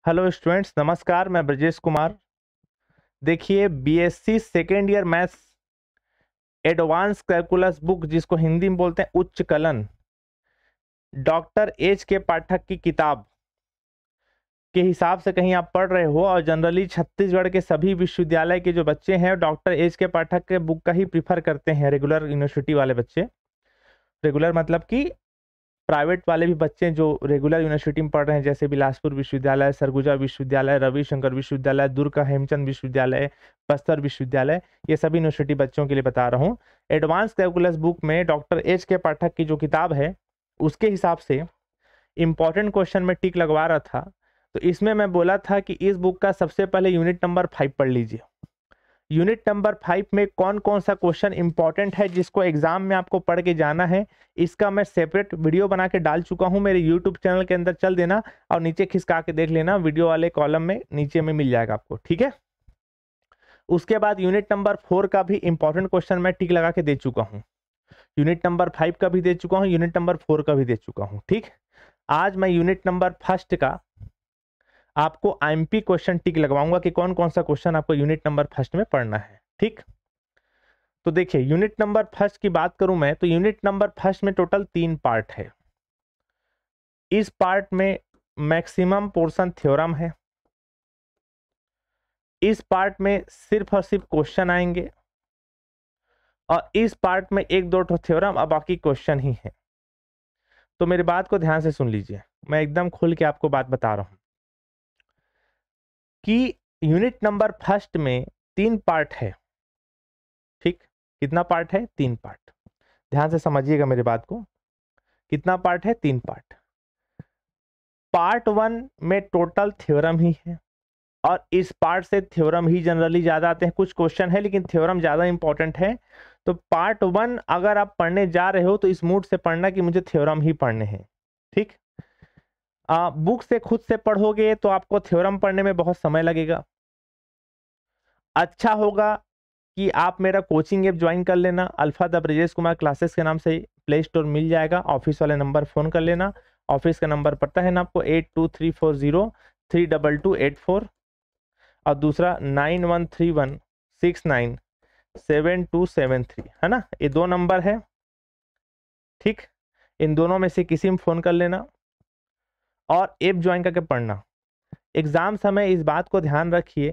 Hello students, नमस्कार। मैं ब्रजेश कुमार। देखिए, BSc second year maths advance calculus book, जिसको हिंदी में बोलते हैं उच्च कलन, डॉक्टर एच के पाठक की किताब के हिसाब से कहीं आप पढ़ रहे हो और जनरली छत्तीसगढ़ के सभी विश्वविद्यालय के जो बच्चे हैं डॉक्टर एच के पाठक के बुक का ही प्रीफर करते हैं। रेगुलर यूनिवर्सिटी वाले बच्चे, रेगुलर मतलब कि प्राइवेट वाले भी बच्चे जो रेगुलर यूनिवर्सिटी में पढ़ रहे हैं, जैसे बिलासपुर विश्वविद्यालय, सरगुजा विश्वविद्यालय, रविशंकर विश्वविद्यालय, दुर्ग का हेमचंद विश्वविद्यालय, बस्तर विश्वविद्यालय, ये सभी यूनिवर्सिटी बच्चों के लिए बता रहा हूँ। एडवांस कैलकुलस बुक में डॉक्टर एच के पाठक की जो किताब है उसके हिसाब से इंपॉर्टेंट क्वेश्चन में टिक लगवा रहा था। तो इसमें मैं बोला था कि इस बुक का सबसे पहले यूनिट नंबर 5 पढ़ लीजिए। यूनिट नंबर 5 में कौन कौन सा क्वेश्चन इंपॉर्टेंट है जिसको एग्जाम में आपको पढ़ के जाना है, इसका मैं सेपरेट वीडियो बना के डाल चुका हूं। मेरे यूट्यूब चैनल के अंदर चल देना और नीचे खिसका के देख लेना, वीडियो वाले कॉलम में नीचे में मिल जाएगा आपको, ठीक है। उसके बाद यूनिट नंबर 4 का भी इंपॉर्टेंट क्वेश्चन मैं टिक लगा के दे चुका हूँ। यूनिट नंबर 5 का भी दे चुका हूँ, यूनिट नंबर 4 का भी दे चुका हूँ, ठीक। आज मैं यूनिट नंबर 1 का आपको आईएमपी क्वेश्चन टिक लगवाऊंगा कि कौन कौन सा क्वेश्चन आपको यूनिट नंबर 1 में पढ़ना है, ठीक। तो देखिए, यूनिट नंबर 1 की बात करूं मैं तो यूनिट नंबर 1 में टोटल 3 पार्ट है। इस पार्ट में मैक्सिमम पोर्शन थ्योरम है। इस पार्ट में सिर्फ और सिर्फ क्वेश्चन आएंगे और इस पार्ट में एक दो थ्योरम और बाकी क्वेश्चन ही है। तो मेरी बात को ध्यान से सुन लीजिए, मैं एकदम खुल के आपको बात बता रहा हूं कि यूनिट नंबर 1 में 3 पार्ट है, ठीक। कितना पार्ट है? 3 पार्ट। ध्यान से समझिएगा मेरी बात को। कितना पार्ट है? 3 पार्ट। पार्ट 1 में टोटल थ्योरम ही है और इस पार्ट से थ्योरम ही जनरली ज्यादा आते हैं। कुछ क्वेश्चन है लेकिन थ्योरम ज्यादा इंपॉर्टेंट है। तो पार्ट 1 अगर आप पढ़ने जा रहे हो तो इस मूड से पढ़ना कि मुझे थ्योरम ही पढ़ने हैं, ठीक। बुक से खुद से पढ़ोगे तो आपको थ्योरम पढ़ने में बहुत समय लगेगा। अच्छा होगा कि आप मेरा कोचिंग ऐप ज्वाइन कर लेना। Alpha the Brajesh Kumar classes के नाम से प्ले स्टोर मिल जाएगा। ऑफिस वाले नंबर फोन कर लेना। ऑफिस का नंबर पता है ना आपको, 8234032284 और दूसरा 9131697273 है ना। ये 2 नंबर है, ठीक। इन दोनों में से किसी में फोन कर लेना और ऐप ज्वाइन करके पढ़ना। एग्जाम समय इस बात को ध्यान रखिए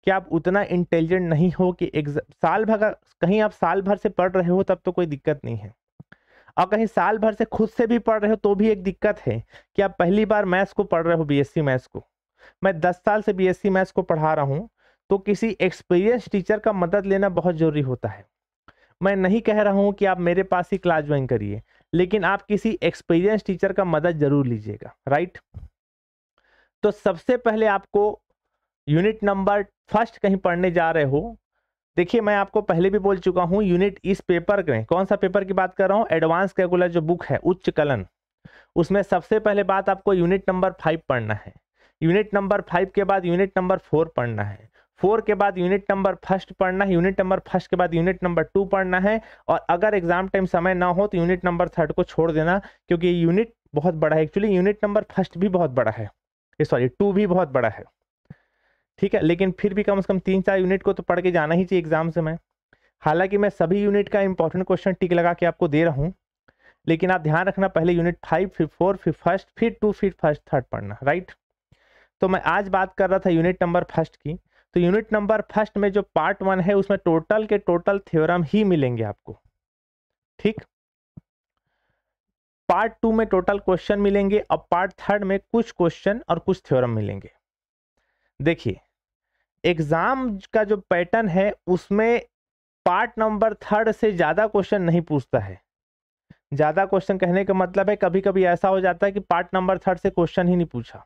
कि आप उतना इंटेलिजेंट नहीं हो कि साल भर कहीं आप साल भर से पढ़ रहे हो तब तो कोई दिक्कत नहीं है, और कहीं साल भर से खुद से भी पढ़ रहे हो तो भी एक दिक्कत है कि आप पहली बार मैथ्स को पढ़ रहे हो, बीएससी मैथ्स को। मैं 10 साल से बीएससी मैथ्स को पढ़ा रहा हूं, तो किसी एक्सपीरियंस टीचर का मदद लेना बहुत जरूरी होता है। मैं नहीं कह रहा हूं कि आप मेरे पास ही क्लास ज्वाइन करिए, लेकिन आप किसी एक्सपीरियंस टीचर का मदद जरूर लीजिएगा, राइट। तो सबसे पहले आपको यूनिट नंबर 1 कहीं पढ़ने जा रहे हो, देखिए मैं आपको पहले भी बोल चुका हूं, यूनिट इस पेपर में, कौन सा पेपर की बात कर रहा हूं, एडवांस कैलकुलस जो बुक है उच्च कलन, उसमें सबसे पहले बात आपको यूनिट नंबर 5 पढ़ना है। यूनिट नंबर 5 के बाद यूनिट नंबर 4 पढ़ना है। 4 के बाद यूनिट नंबर 1 पढ़ना है। यूनिट नंबर 1 के बाद यूनिट नंबर 2 पढ़ना है। और अगर एग्जाम टाइम समय ना हो तो यूनिट नंबर 3 को छोड़ देना, क्योंकि ये यूनिट बहुत बड़ा है। एक्चुअली यूनिट नंबर 1 भी बहुत बड़ा है, सॉरी 2 भी बहुत बड़ा है, ठीक है। लेकिन फिर भी कम से कम 3-4 यूनिट को तो पढ़ के जाना ही चाहिए एग्जाम से। मैं हालांकि मैं सभी यूनिट का इंपॉर्टेंट क्वेश्चन टिक लगा के आपको दे रहा हूं, लेकिन आप ध्यान रखना पहले यूनिट 5, फिर 4, फिर 1, फिर 2, फिर 1, 3 पढ़ना, राइट। तो मैं आज बात कर रहा था यूनिट नंबर 1 की। तो यूनिट नंबर 1 में जो पार्ट 1 है उसमें टोटल के टोटल थ्योरम ही मिलेंगे आपको, ठीक। पार्ट 2 में टोटल क्वेश्चन मिलेंगे और पार्ट 3 में कुछ क्वेश्चन और कुछ थ्योरम मिलेंगे। देखिए, एग्जाम का जो पैटर्न है उसमें पार्ट नंबर 3 से ज्यादा क्वेश्चन नहीं पूछता है। ज्यादा क्वेश्चन कहने का मतलब है कभी कभी ऐसा हो जाता है कि पार्ट नंबर 3 से क्वेश्चन ही नहीं पूछा।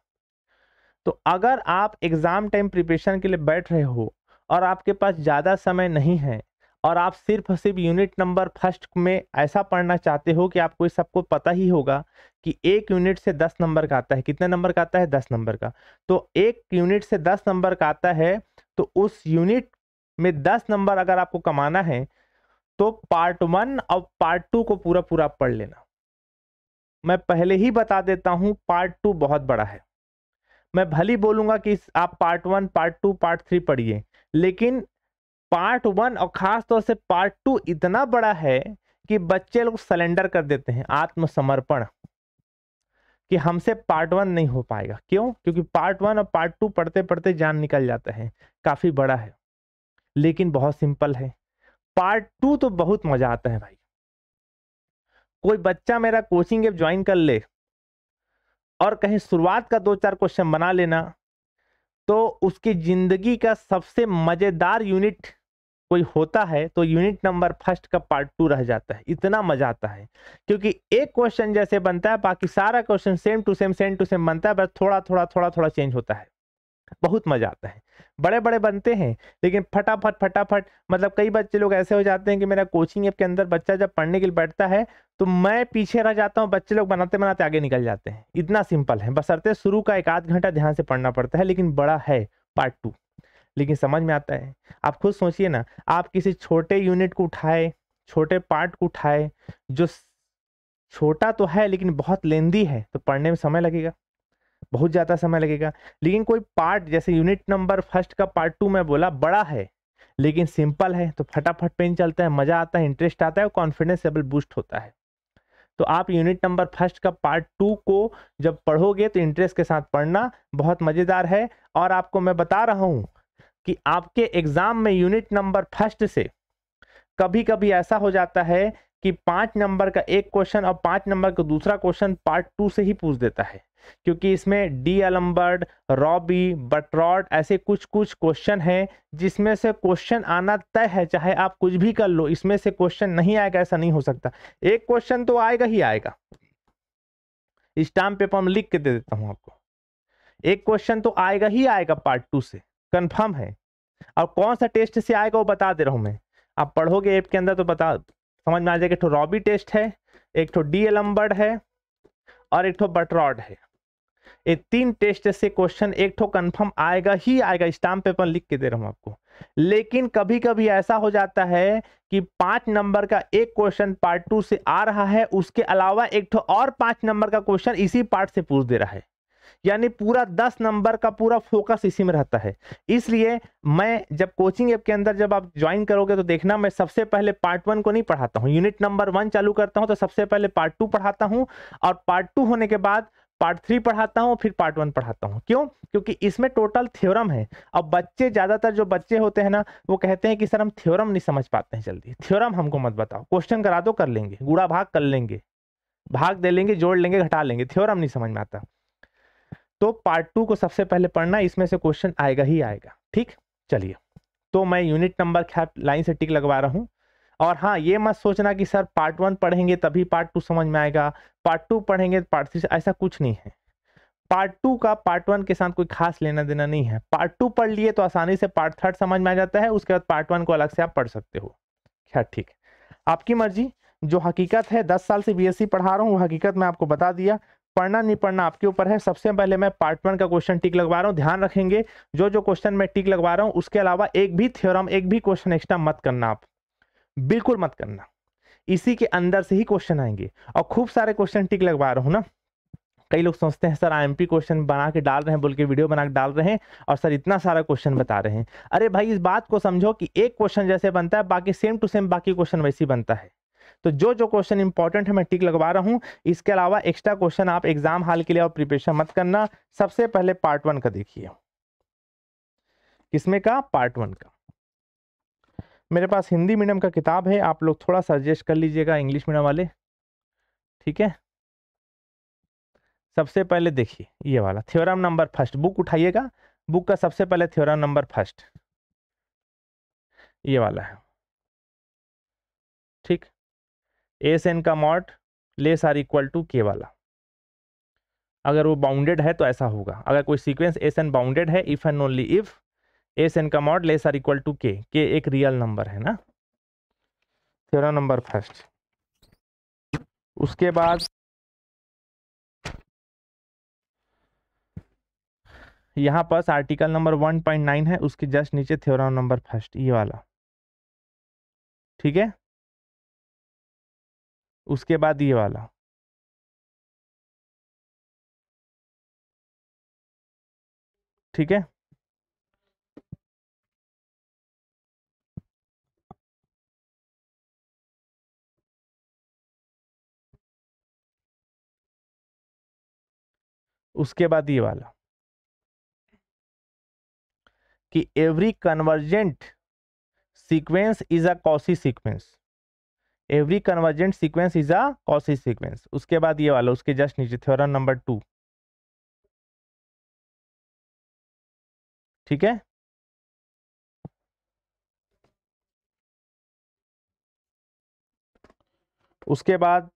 तो अगर आप एग्जाम टाइम प्रिपरेशन के लिए बैठ रहे हो और आपके पास ज्यादा समय नहीं है और आप सिर्फ और सिर्फ यूनिट नंबर 1 में ऐसा पढ़ना चाहते हो कि आपको इस सबको पता ही होगा कि एक यूनिट से 10 नंबर का आता है। कितने नंबर का आता है? 10 नंबर का। तो एक यूनिट से 10 नंबर का आता है, तो उस यूनिट में 10 नंबर अगर आपको कमाना है तो पार्ट 1 और पार्ट 2 को पूरा पूरा पढ़ लेना। मैं पहले ही बता देता हूं, पार्ट 2 बहुत बड़ा है। मैं भली बोलूंगा कि आप पार्ट 1, पार्ट 2, पार्ट 3 पढ़िए, लेकिन पार्ट 1 और खास तौर से पार्ट 2 इतना बड़ा है कि बच्चे लोग सरेंडर कर देते हैं, आत्मसमर्पण, कि हमसे पार्ट 1 नहीं हो पाएगा। क्यों? क्योंकि पार्ट 1 और पार्ट 2 पढ़ते पढ़ते जान निकल जाता है, काफी बड़ा है लेकिन बहुत सिंपल है। पार्ट 2 तो बहुत मजा आता है भाई। कोई बच्चा मेरा कोचिंग ऐप ज्वाइन कर ले और कहीं शुरुआत का 2-4 क्वेश्चन बना लेना, तो उसकी जिंदगी का सबसे मजेदार यूनिट कोई होता है तो यूनिट नंबर फर्स्ट का पार्ट 2 रह जाता है। इतना मजा आता है क्योंकि एक क्वेश्चन जैसे बनता है, बाकी सारा क्वेश्चन सेम टू सेम बनता है, बस थोड़ा थोड़ा चेंज होता है। बहुत मजा आता है। बड़े बड़े बनते हैं लेकिन फटाफट, मतलब कई बच्चे लोग ऐसे हो जाते हैं कि मेरा कोचिंग ऐप के अंदर बच्चा जब पढ़ने के लिए बैठता है तो मैं पीछे रह जाता हूँ, बच्चे लोग बनाते बनाते आगे निकल जाते हैं। इतना सिंपल है, बशर्ते शुरू का 1-8 घंटा ध्यान से पढ़ना पड़ता है, लेकिन बड़ा है पार्ट 2, लेकिन समझ में आता है। आप खुद सोचिए ना, आप किसी छोटे यूनिट को उठाए, छोटे पार्ट को उठाए जो छोटा तो है लेकिन बहुत लेंदी है, तो पढ़ने में समय लगेगा, बहुत ज्यादा समय लगेगा। लेकिन कोई पार्ट जैसे यूनिट नंबर फर्स्ट का पार्ट 2 में बोला बड़ा है लेकिन सिंपल है, तो फटाफट पेन चलता है, मजा आता है, इंटरेस्ट आता है और कॉन्फिडेंस लेवल बूस्ट होता है। तो आप यूनिट नंबर फर्स्ट का पार्ट 2 को जब पढ़ोगे तो इंटरेस्ट के साथ पढ़ना, बहुत मजेदार है। और आपको मैं बता रहा हूं कि आपके एग्जाम में यूनिट नंबर फर्स्ट से कभी कभी ऐसा हो जाता है कि 5 नंबर का एक क्वेश्चन और 5 नंबर का दूसरा क्वेश्चन पार्ट 2 से ही पूछ देता है, क्योंकि इसमें डी एलम्बर्ट, रॉबी, बटरॉड ऐसे कुछ कुछ क्वेश्चन हैं जिसमें से क्वेश्चन आना तय है, चाहे आप कुछ भी कर लो, इसमें से क्वेश्चन नहीं आएगा ऐसा नहीं हो सकता। एक क्वेश्चन तो आएगा ही आएगा, स्टाम्प पेपर में लिख के दे देता हूं आपको, एक क्वेश्चन तो आएगा ही आएगा पार्ट 2 से, कंफर्म है। और कौन सा टेस्ट से आएगा वो बता दे रहा हूं मैं, आप पढ़ोगे ऐप के अंदर तो बता समझ में आ जाएगा। एक तो रॉबी टेस्ट है, एक तो डी एलम्बर्ट है और एक तो बटरॉड है। ये 3 टेस्ट से क्वेश्चन एक तो कंफर्म आएगा ही आएगा, स्टाम्प पेपर लिख के दे रहा हूं आपको। लेकिन कभी कभी ऐसा हो जाता है कि 5 नंबर का एक क्वेश्चन पार्ट 2 से आ रहा है, उसके अलावा एक तो और 5 नंबर का क्वेश्चन इसी पार्ट से पूछ दे रहा है, यानी पूरा 10 नंबर का पूरा फोकस इसी में रहता है। इसलिए मैं जब कोचिंग ऐप के अंदर जब आप ज्वाइन करोगे तो देखना, मैं सबसे पहले पार्ट 1 को नहीं पढ़ाता हूं, यूनिट नंबर 1 चालू करता हूं तो सबसे पहले पार्ट 2 पढ़ाता हूं, और पार्ट 2 होने के बाद पार्ट 3 पढ़ाता हूं, फिर पार्ट 1 पढ़ाता हूं। क्यों? क्योंकि इसमें टोटल थ्योरम है। अब बच्चे, ज्यादातर जो बच्चे होते हैं ना, वो कहते हैं कि सर हम थ्योरम नहीं समझ पाते हैं जल्दी, थ्योरम हमको मत बताओ, क्वेश्चन करा दो कर लेंगे, गुणा भाग कर लेंगे, भाग दे लेंगे, जोड़ लेंगे, घटा लेंगे, थ्योरम नहीं समझ में आता। तो पार्ट 2 को सबसे पहले पढ़ना, इसमें से क्वेश्चन आएगा ही आएगा। ठीक, चलिए, तो मैं यूनिट नंबर लाइन से टिक लगवा रहा हूं। और हाँ, ये मत सोचना कि सर पार्ट 1 पढ़ेंगे तभी पार्ट 2 समझ में आएगा, पार्ट 2 पढ़ेंगे पार्ट 3, ऐसा कुछ नहीं है। पार्ट 2 का पार्ट 1 के साथ कोई खास लेना देना नहीं है। पार्ट 2 पढ़ लिए तो आसानी से पार्ट 3 समझ में आ जाता है, उसके बाद पार्ट 1 को अलग से आप पढ़ सकते हो। खैर ठीक, आपकी मर्जी। जो हकीकत है, 10 साल से बीएससी पढ़ा रहा हूँ, वो हकीकत मैं आपको बता दिया। पढ़ना नहीं पढ़ना आपके ऊपर है। सबसे पहले मैं पार्ट 1 का क्वेश्चन टिक लगवा रहा हूँ, ध्यान रखेंगे जो जो क्वेश्चन मैं टिक लगवा रहा हूँ उसके अलावा एक भी थ्योरम, एक भी क्वेश्चन एक्स्ट्रा मत करना, आप बिल्कुल मत करना, इसी के अंदर से ही क्वेश्चन आएंगे। और खूब सारे क्वेश्चन टिक लगवा रहा हूँ ना। कई लोग सोचते हैं सर आईएमपी क्वेश्चन बना के डाल रहे हैं, बोल के वीडियो बना के डाल रहे हैं और सर इतना सारा क्वेश्चन बता रहे हैं। अरे भाई, इस बात को समझो कि एक क्वेश्चन जैसे बनता है बाकी सेम टू सेम बाकी क्वेश्चन वैसे ही बनता है। तो जो जो क्वेश्चन इंपॉर्टेंट है मैं टिक लगवा रहा हूं, इसके अलावा एक्स्ट्रा क्वेश्चन आप एग्जाम हाल के लिए और प्रिपरेशन मत करना। सबसे पहले पार्ट 1 का देखिए। किसमें का? पार्ट 1 का। मेरे पास हिंदी मीडियम का किताब है, आप लोग थोड़ा सा एडजस्ट कर लीजिएगा इंग्लिश मीडियम वाले, ठीक है। सबसे पहले देखिए ये वाला थ्योरम नंबर फर्स्ट, बुक उठाइएगा, बुक का सबसे पहले थ्योरम नंबर फर्स्ट ये वाला है, ठीक। एस एन का mod less or equal to K वाला, अगर वो बाउंडेड है तो ऐसा होगा। अगर कोई सीक्वेंस एस एन बाउंडेड है, if and only if S N का mod less or equal to K एक रियल नंबर है ना, थ्योरम नंबर फर्स्ट। उसके बाद यहाँ पास आर्टिकल नंबर 1.9 है, उसके जस्ट नीचे थ्योरम नंबर फर्स्ट ये वाला, ठीक है। उसके बाद ये वाला, ठीक है। उसके बाद ये वाला कि every convergent sequence is a quasi sequence, every convergent sequence is a quasi sequence. उसके बाद ये वाला उसके जस्ट नीचे थ्योरम नंबर 2, ठीक है। उसके बाद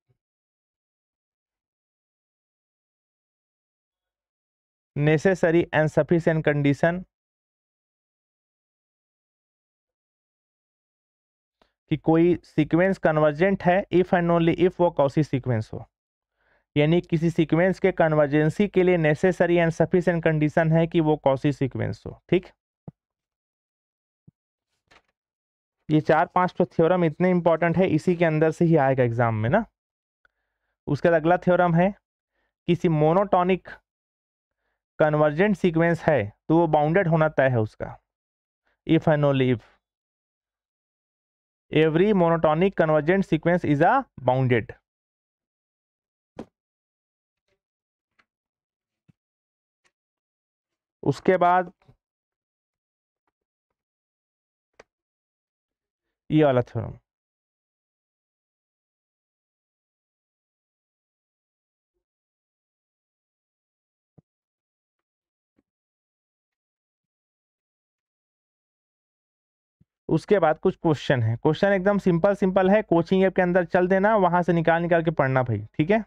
नेसेसरी एंड सफिशिएंट कंडीशन कि कोई सीक्वेंस कन्वर्जेंट है इफ एंड ओनली इफ वो कॉसी सीक्वेंस हो, यानी किसी सीक्वेंस के कन्वर्जेंसी के लिए नेसेसरी एंड सफिशिएंट कंडीशन है कि वो कॉसी सीक्वेंस हो, ठीक। ये 4-5 तो थ्योरम इतने इंपॉर्टेंट है, इसी के अंदर से ही आएगा एग्जाम में ना। उसके बाद अगला थ्योरम है किसी मोनोटॉनिक कन्वर्जेंट सीक्वेंस है तो वो बाउंडेड होना तय है उसका, if and only if every monotonic convergent sequence is a bounded. उसके बाद ये वाला थ्योरम, उसके बाद कुछ क्वेश्चन है, क्वेश्चन एकदम सिंपल सिंपल है, कोचिंग ऐप के अंदर चल देना, वहां से निकाल निकाल के पढ़ना भाई, ठीक है।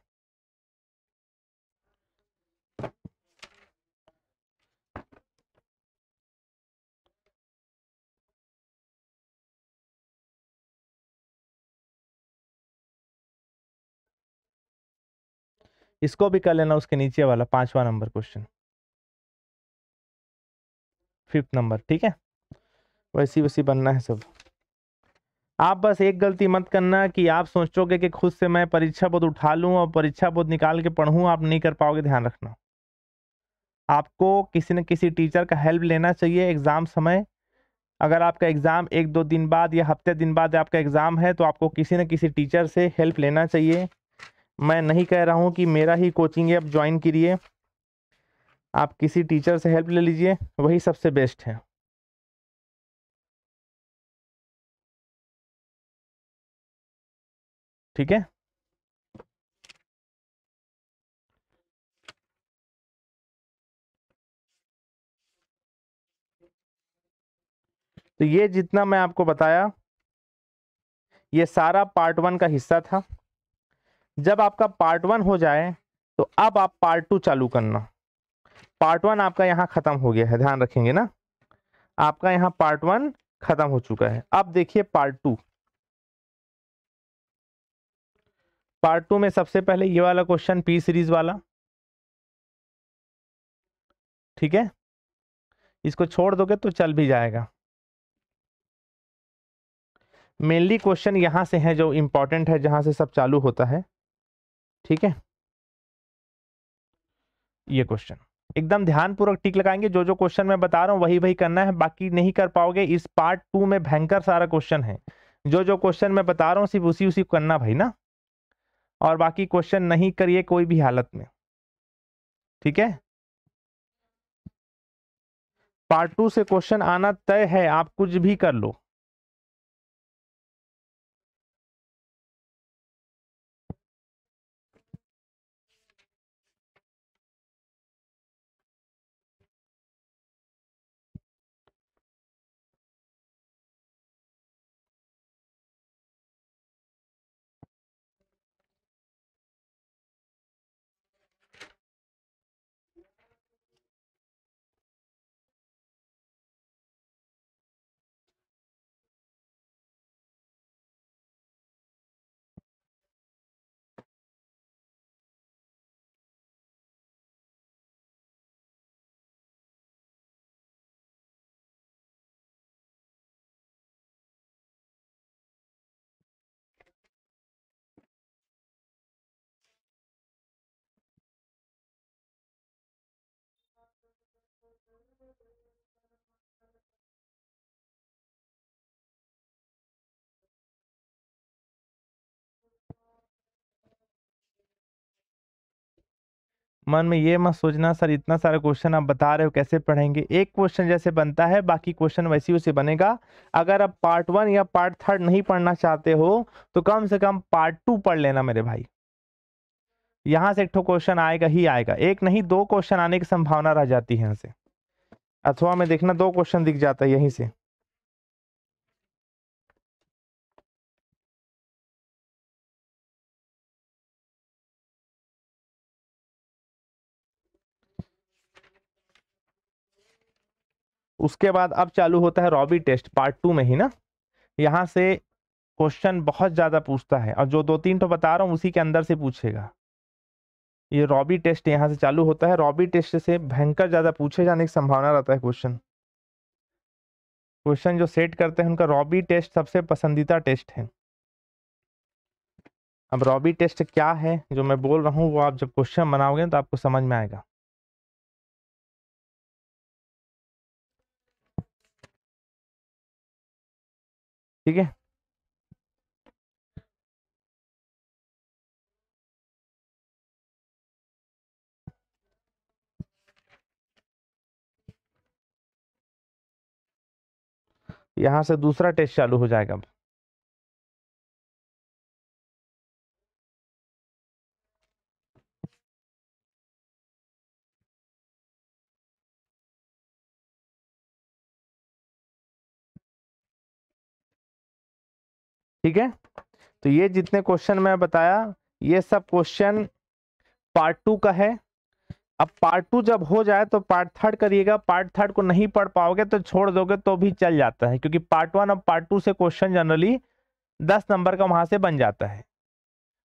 इसको भी कर लेना, उसके नीचे वाला 5वां नंबर क्वेश्चन, 5th नंबर, ठीक है। वैसी वैसी बनना है सब। आप बस एक गलती मत करना कि आप सोचोगे कि खुद से मैं परीक्षा बोर्ड उठा लूं और परीक्षा बोर्ड निकाल के पढ़ूं, आप नहीं कर पाओगे, ध्यान रखना। आपको किसी न किसी टीचर का हेल्प लेना चाहिए एग्जाम समय। अगर आपका एग्जाम 1-2 दिन बाद या हफ्ते दिन बाद आपका एग्जाम है तो आपको किसी न किसी टीचर से हेल्प लेना चाहिए। मैं नहीं कह रहा हूं कि मेरा ही कोचिंग ऐप ज्वाइन करिए, आप किसी टीचर से हेल्प ले लीजिए, वही सबसे बेस्ट है, ठीक है। तो ये जितना मैं आपको बताया ये सारा पार्ट 1 का हिस्सा था। जब आपका पार्ट 1 हो जाए तो अब आप पार्ट 2 चालू करना। पार्ट 1 आपका यहाँ खत्म हो गया है, ध्यान रखेंगे ना, आपका यहाँ पार्ट 1 खत्म हो चुका है। अब देखिए पार्ट 2। पार्ट 2 में सबसे पहले ये वाला क्वेश्चन पी सीरीज वाला, ठीक है। इसको छोड़ दोगे तो चल भी जाएगा। मेनली क्वेश्चन यहां से है जो इंपॉर्टेंट है, जहां से सब चालू होता है, ठीक है। ये क्वेश्चन एकदम ध्यानपूर्वक टिक लगाएंगे, जो जो क्वेश्चन मैं बता रहा हूं वही वही करना है, बाकी नहीं कर पाओगे। इस पार्ट 2 में भयंकर सारा क्वेश्चन है, जो जो क्वेश्चन मैं बता रहा हूं सिर्फ उसी उसी करना भाई ना, और बाकी क्वेश्चन नहीं करिए कोई भी हालत में, ठीक है। पार्ट 2 से क्वेश्चन आना तय है, आप कुछ भी कर लो। मन में ये मत सोचना सर इतना सारा क्वेश्चन आप बता रहे हो कैसे पढ़ेंगे। एक क्वेश्चन जैसे बनता है बाकी क्वेश्चन वैसे उसे बनेगा। अगर आप पार्ट 1 या पार्ट 3 नहीं पढ़ना चाहते हो तो कम से कम पार्ट 2 पढ़ लेना मेरे भाई। यहां से एक ठो क्वेश्चन आएगा ही आएगा, एक नहीं 2 क्वेश्चन आने की संभावना रह जाती है यहाँ से, अथवा में देखना 2 क्वेश्चन दिख जाता है यहीं से। उसके बाद अब चालू होता है रॉबी टेस्ट पार्ट 2 में ही ना। यहाँ से क्वेश्चन बहुत ज्यादा पूछता है और जो 2-3 तो बता रहा हूँ उसी के अंदर से पूछेगा। ये रॉबी टेस्ट यहाँ से चालू होता है, रॉबी टेस्ट से भयंकर ज्यादा पूछे जाने की संभावना रहता है। क्वेश्चन जो सेट करते हैं उनका रॉबी टेस्ट सबसे पसंदीदा टेस्ट है। अब रॉबी टेस्ट क्या है जो मैं बोल रहा हूँ वो आप जब क्वेश्चन बनाओगे तो आपको समझ में आएगा। ठीक है, यहां से दूसरा टेस्ट चालू हो जाएगा। अब ठीक है, तो ये जितने क्वेश्चन मैं बताया ये सब क्वेश्चन पार्ट 2 का है। अब पार्ट 2 जब हो जाए तो पार्ट 3 करिएगा। पार्ट 3 को नहीं पढ़ पाओगे तो छोड़ दोगे तो भी चल जाता है, क्योंकि पार्ट 1 और पार्ट 2 से क्वेश्चन जनरली 10 नंबर का वहां से बन जाता है।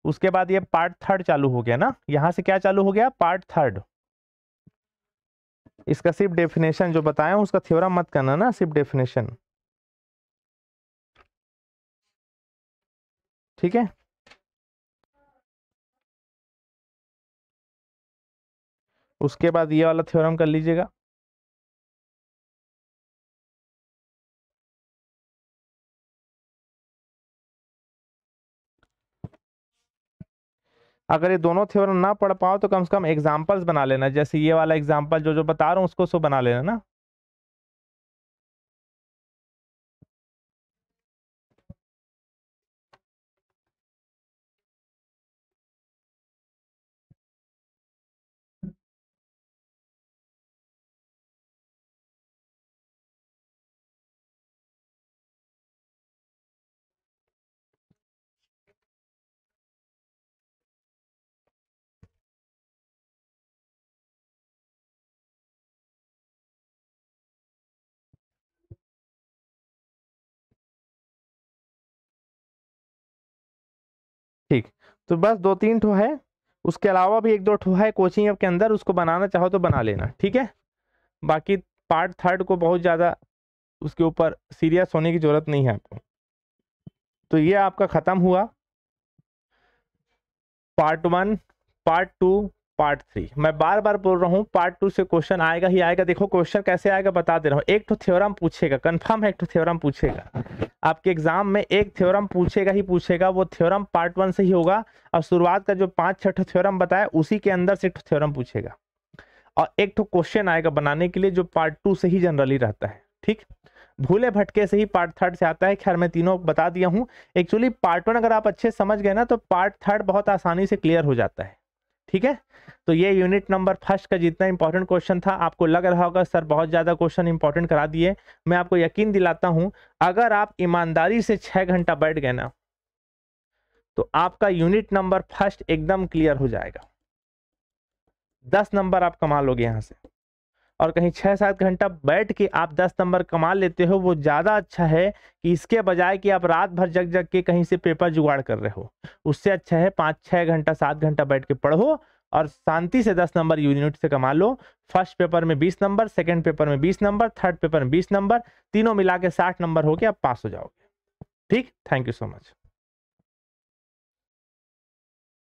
उसके बाद ये पार्ट 3 चालू हो गया ना, यहां से क्या चालू हो गया पार्ट 3। इसका सिर्फ डेफिनेशन जो बताया उसका थ्योरम मत करना ना, सिर्फ डेफिनेशन। ठीक है, उसके बाद ये वाला थ्योरम कर लीजिएगा। अगर ये दोनों थ्योरम ना पढ़ पाओ तो कम से कम एग्जांपल्स बना लेना, जैसे ये वाला एग्जांपल जो जो बता रहा हूं उसको सो बना लेना ना। ठीक, तो बस 2-3 ठो है, उसके अलावा भी 1-2 ठो है कोचिंग ऐप के अंदर, उसको बनाना चाहो तो बना लेना। ठीक है, बाकी पार्ट 3 को बहुत ज्यादा उसके ऊपर सीरियस होने की जरूरत नहीं है आपको। तो ये आपका खत्म हुआ पार्ट 1, पार्ट 2, पार्ट 3। मैं बार बार बोल रहा हूँ पार्ट 2 से क्वेश्चन आएगा ही आएगा। देखो क्वेश्चन कैसे आएगा बता दे रहा हूँ। एक तो थ्योरम पूछेगा, कंफर्म है एक तो थ्योरम पूछेगा आपके एग्जाम में, एक थ्योरम पूछेगा ही पूछेगा। वो थ्योरम पार्ट 1 से ही होगा और शुरुआत का जो 5-6 थ्योरम बताया उसी के अंदर से एक थ्योरम पूछेगा और एक तो क्वेश्चन आएगा बनाने के लिए जो पार्ट 2 से ही जनरली रहता है। ठीक, भूले भटके से ही पार्ट 3 से आता है। खैर मैं तीनों बता दिया हूं। एक्चुअली पार्ट 1 अगर आप अच्छे समझ गए ना तो पार्ट 3 बहुत आसानी से क्लियर हो जाता है। ठीक है, तो ये यूनिट नंबर 1 का जितना इंपॉर्टेंट क्वेश्चन था, आपको लग रहा होगा सर बहुत ज्यादा क्वेश्चन इंपॉर्टेंट करा दिए। मैं आपको यकीन दिलाता हूं अगर आप ईमानदारी से 6 घंटा बैठ गए ना तो आपका यूनिट नंबर 1 एकदम क्लियर हो जाएगा। 10 नंबर आप कमा लोगे यहां से। और कहीं 6-7 घंटा बैठ के आप 10 नंबर कमा लेते हो वो ज्यादा अच्छा है कि इसके बजाय कि आप रात भर जग जग के कहीं से पेपर जुगाड़ कर रहे हो। उससे अच्छा है 5-6 घंटा 7 घंटा बैठ के पढ़ो और शांति से 10 नंबर यूनिट से कमा लो। फर्स्ट पेपर में 20 नंबर, सेकंड पेपर में 20 नंबर, थर्ड पेपर में 20 नंबर, तीनों मिला के 60 नंबर हो के आप पास हो जाओगे। ठीक, थैंक यू सो मच।